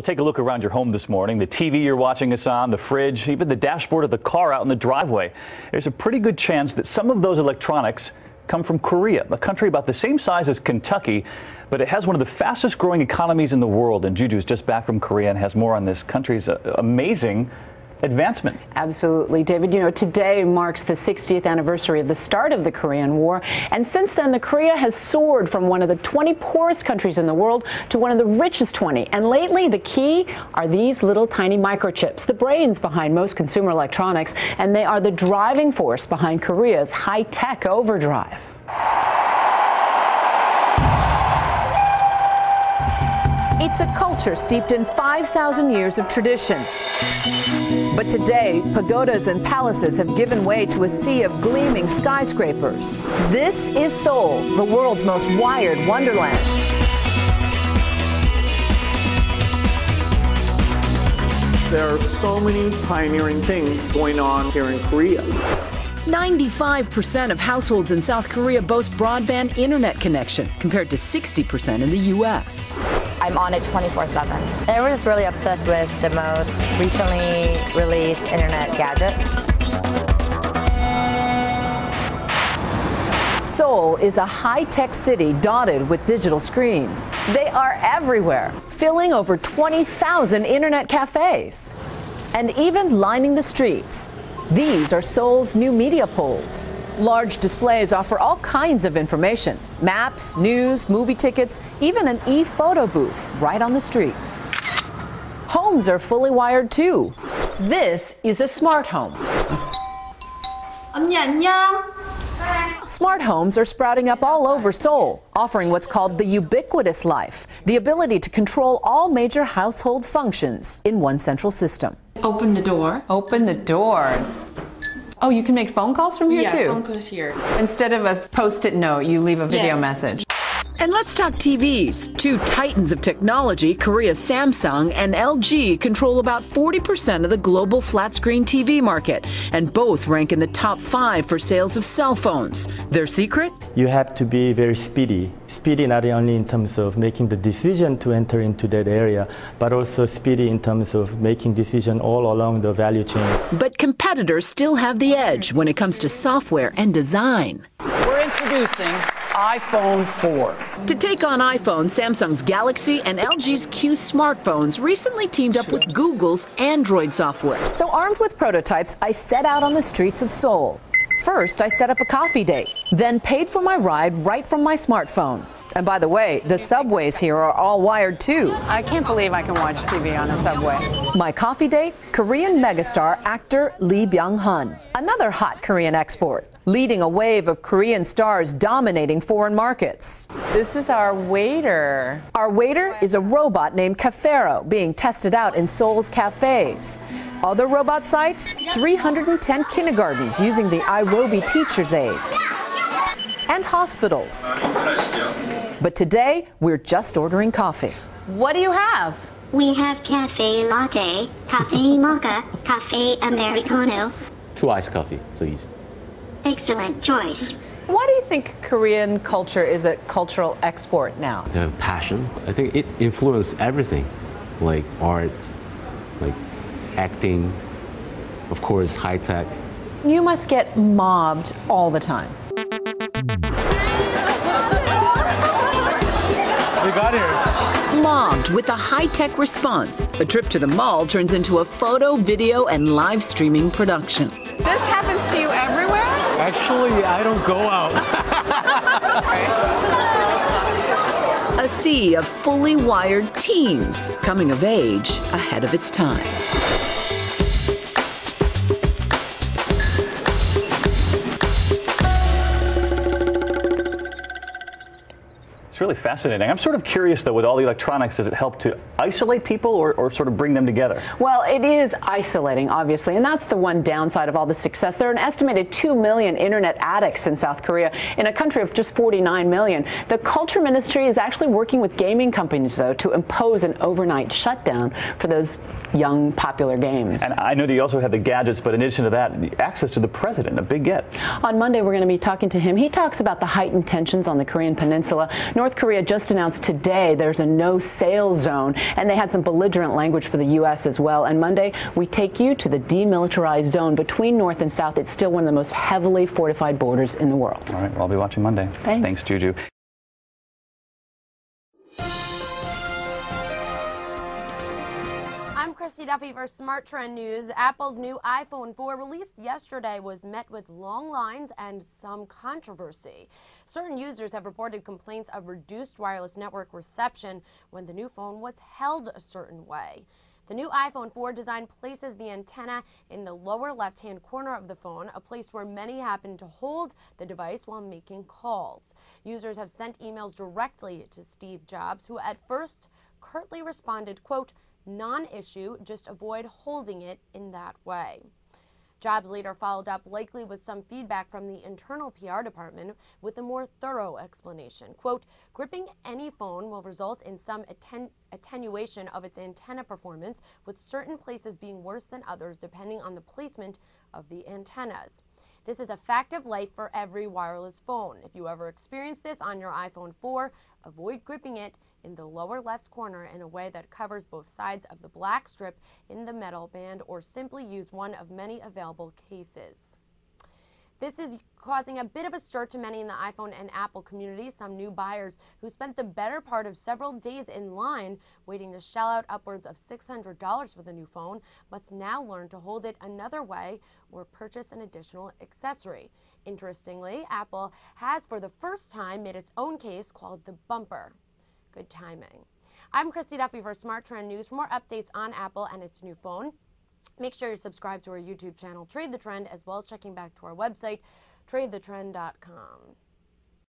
Well, take a look around your home this morning. The TV you're watching us on, the fridge, even the dashboard of the car out in the driveway. There's a pretty good chance that some of those electronics come from Korea, a country about the same size as Kentucky, but it has one of the fastest growing economies in the world. And Juju's just back from Korea and has more on this country's amazing advancement. Absolutely, David. You know, today marks the 60th anniversary of the start of the Korean War. And since then, the Korea has soared from one of the 20 poorest countries in the world to one of the richest 20. And lately, the key are these little tiny microchips, the brains behind most consumer electronics. And they are the driving force behind Korea's high-tech overdrive. It's a culture steeped in 5,000 years of tradition. But today, pagodas and palaces have given way to a sea of gleaming skyscrapers. This is Seoul, the world's most wired wonderland. There are so many pioneering things going on here in Korea. 95% of households in South Korea boast broadband internet connection, compared to 60% in the U.S. I'm on it 24/7. And we're just really obsessed with the most recently released internet gadget. Seoul is a high-tech city dotted with digital screens. They are everywhere, filling over 20,000 internet cafes, and even lining the streets. These are Seoul's new media poles. Large displays offer all kinds of information: maps, news, movie tickets, even an e-photo booth right on the street. Homes are fully wired too. This is a smart home. 언니 안녕. Smart homes are sprouting up all over Seoul, offering what's called the ubiquitous life, the ability to control all major household functions in one central system. Open the door. Open the door. Oh, you can make phone calls from here too? Yeah, phone calls here. Instead of a post-it note, you leave a video Yes. message. And let's talk TVs. Two titans of technology, Korea's Samsung and LG, control about 40% of the global flat-screen TV market, and both rank in the top 5 for sales of cell phones. Their secret? You have to be very speedy. Speedy not only in terms of making the decision to enter into that area, but also speedy in terms of making decision all along the value chain. But competitors still have the edge when it comes to software and design. We're introducing iPhone 4. To take on iPhone, Samsung's Galaxy and LG's Q smartphones recently teamed up with Google's Android software. So armed with prototypes, I set out on the streets of Seoul. First, I set up a coffee date, then paid for my ride right from my smartphone. And by the way, the subways here are all wired too. I can't believe I can watch TV on a subway. My coffee date, Korean megastar actor Lee Byung-hun, another hot Korean export, leading a wave of Korean stars dominating foreign markets. This is our waiter. Our waiter is a robot named Cafero, being tested out in Seoul's cafes. Other robot sites, 310 kindergartens using the iRobi teacher's aid, and hospitals. But today, we're just ordering coffee. What do you have? We have cafe latte, cafe mocha, cafe americano. 2 iced coffee, please. Excellent choice. Why do you think Korean culture is a cultural export now? The passion, I think it influenced everything, like art, like acting, of course, high tech. You must get mobbed all the time. We got here. Mobbed with a high-tech response. A trip to the mall turns into a photo, video, and live streaming production. This happens to you everywhere? Actually, I don't go out. A sea of fully wired teens coming of age ahead of its time. It's really fascinating. I'm sort of curious, though, with all the electronics, does it help to isolate people or sort of bring them together? Well, it is isolating, obviously, and that's the one downside of all the success. There are an estimated 2 million internet addicts in South Korea, in a country of just 49 million. The Culture Ministry is actually working with gaming companies, though, to impose an overnight shutdown for those young, popular games. And I know that you also have the gadgets, but in addition to that, access to the president, a big get. On Monday, we're going to be talking to him. He talks about the heightened tensions on the Korean Peninsula. North North Korea just announced today there's a no-sail zone, and they had some belligerent language for the U.S. as well. And Monday, we take you to the demilitarized zone between North and South. It's still one of the most heavily fortified borders in the world. All right, well, I'll be watching Monday. Thanks, Juju. I'm Christy Duffy for Smart Trend News. Apple's new iPhone 4 released yesterday was met with long lines and some controversy. Certain users have reported complaints of reduced wireless network reception when the new phone was held a certain way. The new iPhone 4 design places the antenna in the lower left-hand corner of the phone, a place where many happen to hold the device while making calls. Users have sent emails directly to Steve Jobs, who at first curtly responded, quote, "Non-issue, just avoid holding it in that way." Jobs later followed up, likely with some feedback from the internal PR department, with a more thorough explanation. Quote, "Gripping any phone will result in some attenuation of its antenna performance, with certain places being worse than others depending on the placement of the antennas. This is a fact of life for every wireless phone. If you ever experience this on your iPhone 4, avoid gripping it in the lower left corner in a way that covers both sides of the black strip in the metal band, or simply use one of many available cases." This is causing a bit of a stir to many in the iPhone and Apple community. Some new buyers who spent the better part of several days in line waiting to shell out upwards of $600 for the new phone must now learn to hold it another way or purchase an additional accessory. Interestingly, Apple has for the first time made its own case called the bumper. Good timing. I'm Christy Duffy for Smart Trend News. For more updates on Apple and its new phone, make sure you subscribe to our YouTube channel, Trade the Trend, as well as checking back to our website, tradethetrend.com.